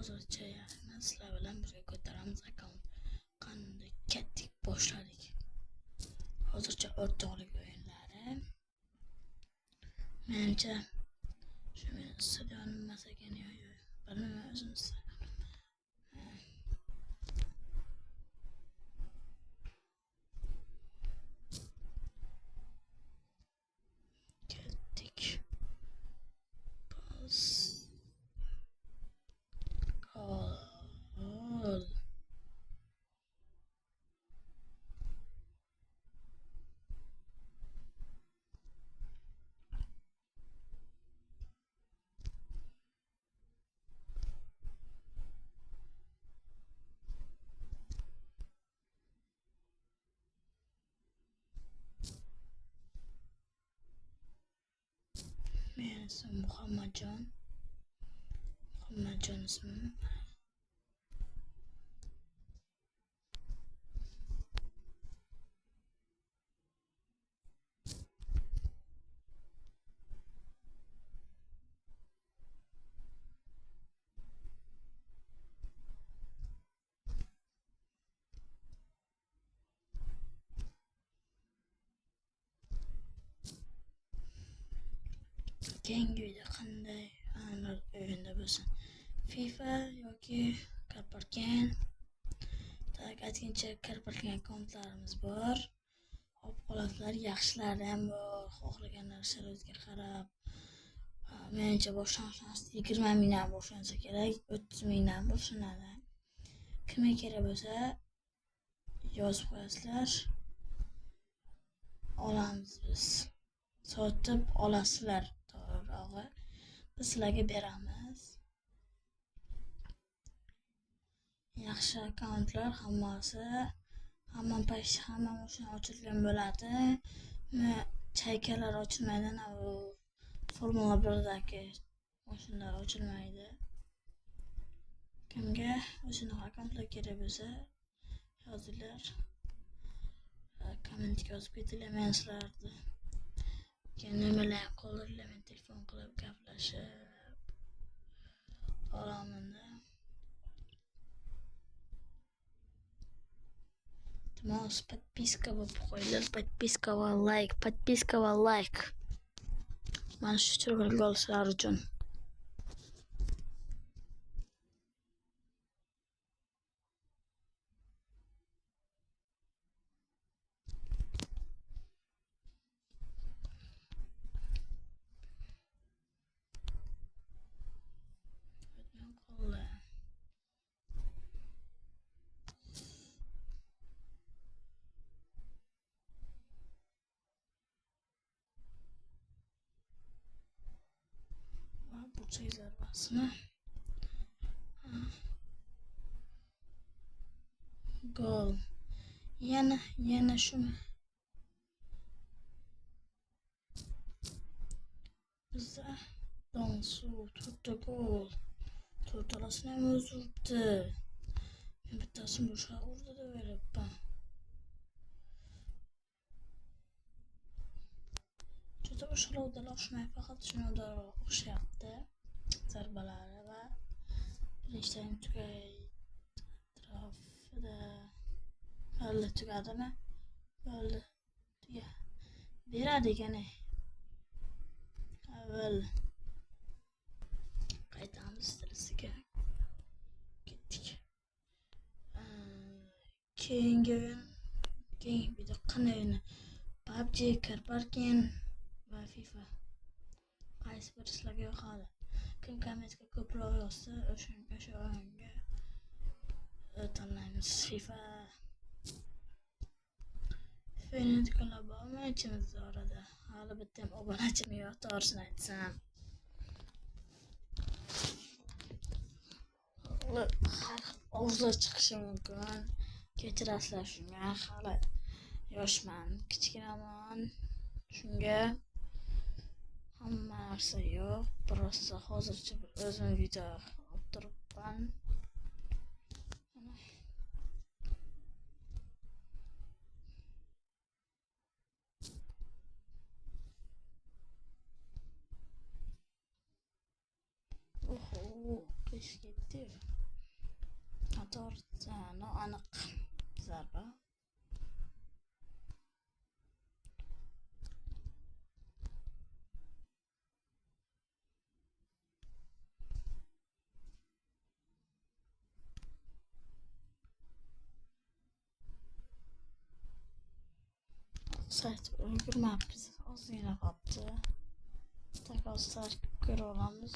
hozircha yani sizlar bilan birga ko'taramiz akkaunt. Qanday ketdik, boshladik. Hozircha o'rtoqlik o'yinlari. Menimcha shu meni stadionim emas ekan, yo'q. Bilmayman o'zim ketdik. Bas. Gol. Meni ismim Muhammadjon ismim. Keyingi video qanday o'yinda bo'lsin, FIFA yoki Karparken. Aytgancha Karparken akkauntlarimiz bor. Holatlar yaxshilari ham bor, xohlaganlar sharoitga qarab. Menimcha boshlanish 20 mingdan boshlansa kerak, 30 mingdan boshlanadi. Kimga kerak bo'lsa yozib qo'yasizlar, olamiz biz. Sotib olasizlar, to'g'rirog'i biz sizlarga beramiz. Yaxshi akkauntlar hammasi hamma mashina ochilgan bo'ladi. Chaykalar ochilmaydi, u Formula 1dagi mashinalar ochilmaydi. Kimga o'shunaqa akkauntlar kerak bo'lsa yozinglar, kommentga yozib ketinglar. Men sizlarni nimalarni qoldiringlar, men telefon qilib gaplashib olaman. Iltimos подписка bo'lib qo'yinglar, подписка va like. Mana shu chirg'il gol sizlar uchun. Burçaklar basma. Gol. Yana şunu. Bizde dansı, turta gol. Turtalasını hem özürdü. Ben bittasını boşa vurdu da verip ben. Juda boşalovda oxşamay, faqat shunda o'xshayapti. Zarbalari va rishtaning tugay atrofida bo'ldi, tugadimi? Bo'ldi. Tuga. Beradi ekan. Avval qaytamiz stresiga. Ketdik. Keyingi video qanday o'yin? PUBG, Karparken va FIFA. Qaysi biri sizlarga yoqadi? Kim kommentga ko'proq yozsa, o'sha o'yinga tanlaymiz. FIFA. Fenomenal klub o'yinchimizda orada. Hali bitta ham obunachim yo'q, to'g'risini aytsam. Og'izlar chiqishi mumkin. Kechirasizlar shunga, hali yoshman, kichkinaman. Shunga hamma narsa yo'q. Birosta hozircha o'zim video olib turibman. Oho, qish ketdi. 4 tane aniq zarba. Sayt ulgurmabmiz. Ozgina qolibdi. Takror ko'rib olamiz.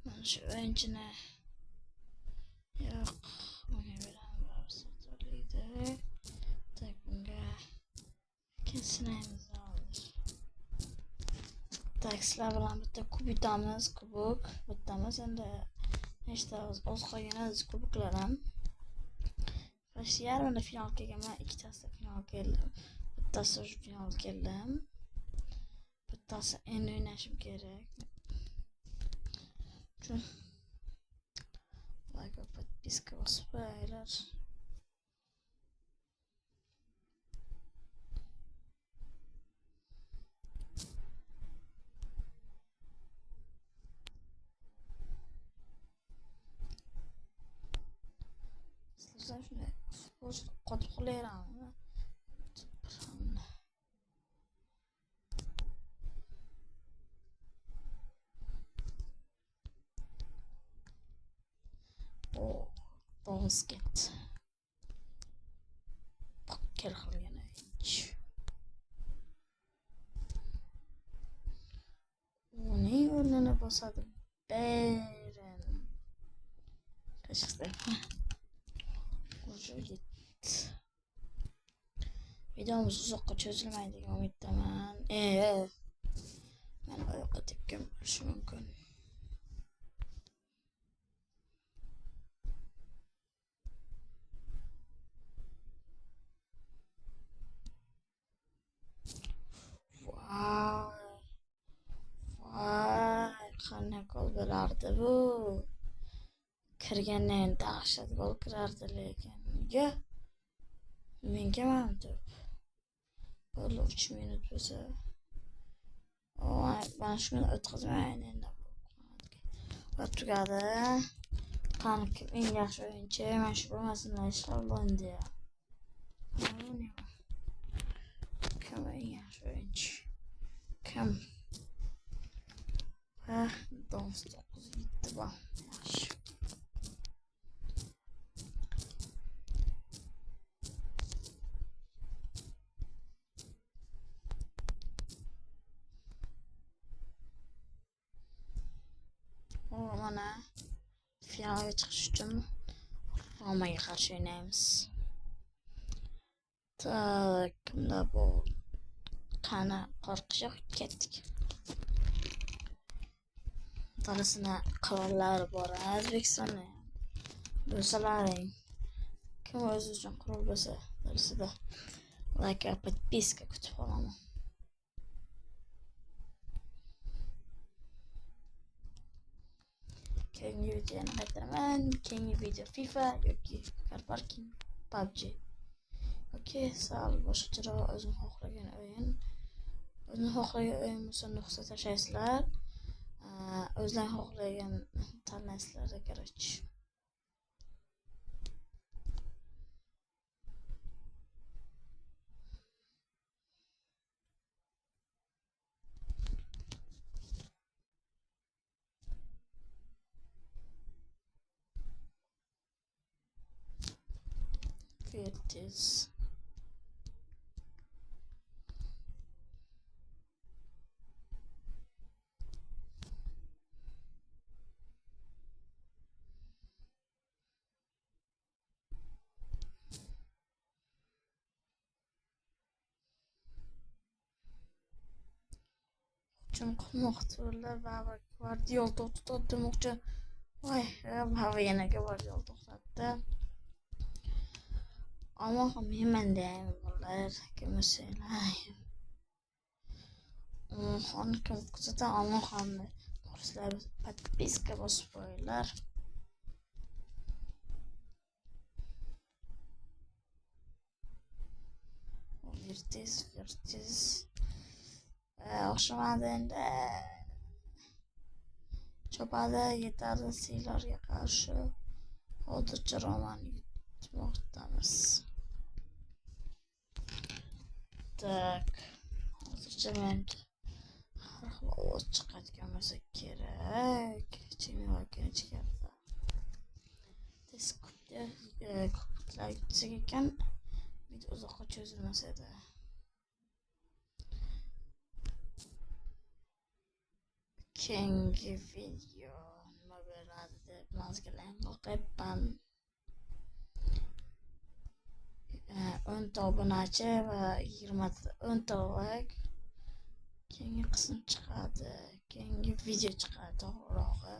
Mana shu o'yinchini yo'q, bunga beramiz. To'laydi. Tak bunga sinaymiz hozir. Tak sizlar bilan bitta kub yutamiz, kubok bittamiz. Endi nechta oz qolgan kuboklar ham. Yarmida final kelganman, ikkitasida final keldim. Bittasi final keldim. Bittasi endi o'ynashim kerak. Like va подписка bosib qo'yinglar. Sizlar shunday qotib qo'ylaverammi? Basket. Bakkel qilgan o'yinchi. Uning o'rnini bosadi. Beren. Qashqda. O'sha videomiz uzoqqa cho'zilmaydi degan umiddaman. Men oyoqqa tekkan bo'lishi mumkin. Vay, qanday gol bo'lardi bu. Kirgandan dahshat gol kirardi lekin. Nega? Menga ham to'p. 3 minut bo'lsa. Ben shuni o'tkazmayman endi. Va tugadi. Qani kim eng yaxshi o'yinchi? Men shu bo'lmasinlar ishlab olindi. Kim eng yaxshi o'yinchi? Kim? Va Dons 9 gitti bu. Yaxshi. Mana finalga chiqish uchun Romaga qarshi o'ynaymiz. Tak, kimda bu? Qani qo'rqish yo'q, ketdik. Tanasina qirollari bor O'zbekistonda. Bo'lsalaring. Kim o'zi uchun qurol bo'lsa, darsida like va подписка kutib qolaman. Keyingi videoni qaytaraman. Keyingi video FIFA yoki Carparking, PUBG. Okey, sal boshqacharoq o'zim xohlagan o'yin. O'zim xohlagan o'yin bo'lsa nuqta tashlaysizlar. O'zlar xohlagan tanlaysizlar, короче. Virtus. Hücum qilmoqchi ular va Guardiol to'xtatdi demoqchi. Voy, va yana Guardiol to'xtatdi. Ama hemen de bunlar kimseler. Onu kim kızıda ama hamle. Kurslar подписка basıp koyarlar. Virtus. Oxşamadığında çopada yeterli silahlara karşı hozircha roman yutmoqdamiz. Tak, hozircha men har xil ovoz chiqadigan bo'lsa kerak. Chimyokin ichkarida. Tez ko'plar yutsak ekan, video uzoqqa cho'zilmas edi. Keyingi video nima bo'ladi deb mazgilang qo'yibman. 10 ta obunachi va 10 ta like. Keyingi qism chiqadi, keyingi video chiqadi to'g'rirog'i.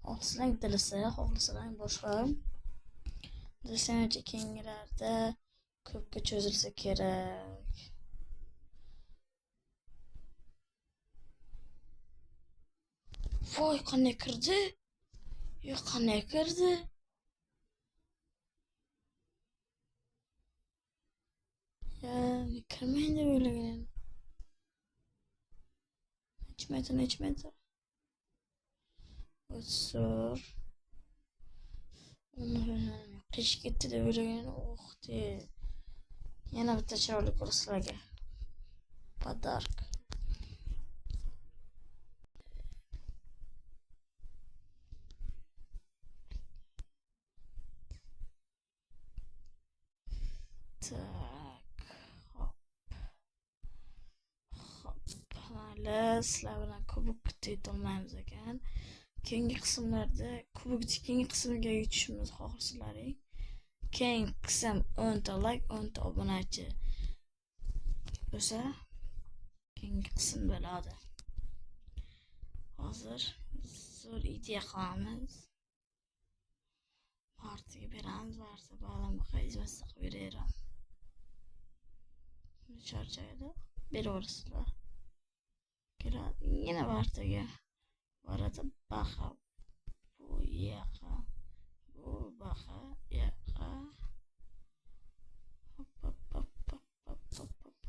Xohlasang dilisa, xohlasang boshqa. Dilisangcha keyingilarda ko'pga cho'zilsa kerak. Voy, qanday kirdi? Yo'q, qanday kirdi? Ya, kirmaydi o'ylagan. Necha metr? O'tsur. Qish ketdi deb o'ylagan. O'xti. Yana bitta chiroyli kurslarga. Podark. Tak. Hop. Mayli, sizlar bilan kubok yutolmaymiz ekan. Keyingi qismlarda keyingi qismga yutishimiz xohlasalaring. Keyingi qism 10 ta like, 10 ta obunachi bo'lsa, keyingi qism bo'ladi. Hozir zo'r ideya qilamiz. Martiga beramiz, barcha ba'zan izmasiz qilib beraveram. Charchaydi, beraverasizlar. Keladi, yana barchaga boradi. Baqa bu yoqqa, bu baqa yoqqa.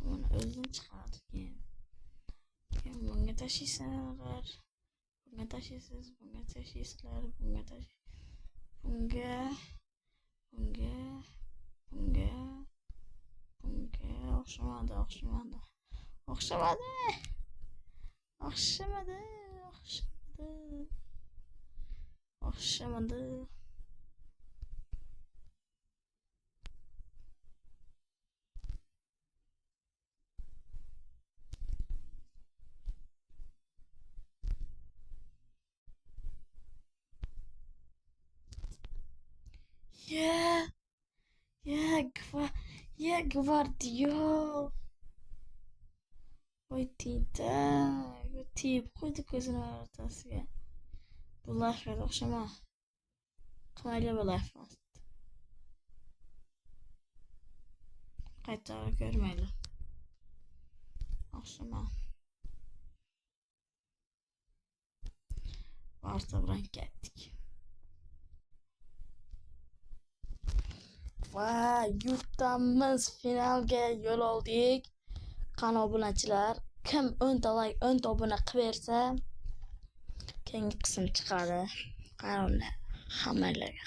Buni o'zidan chiqaradi keyin. Bunga tashlaysizlar, bunga tashlaysizlar, bunga tashlaysizlar, bunga Oxshamadi. Gvardiol. Voy tiyib qo'ydi ko'zini o'rtasiga. Bu life'ga o'xshama. Qilmayli bu life. Qayta ko'rmayli. O'xshama. Barcha bilan ketdik. Va yurtimiz finalga yo'l oldik. Qani obunachilar, kim 10 ta like, 10 ta obuna qilib bersa, keyingi qism chiqadi. Qaranglar, hammalarga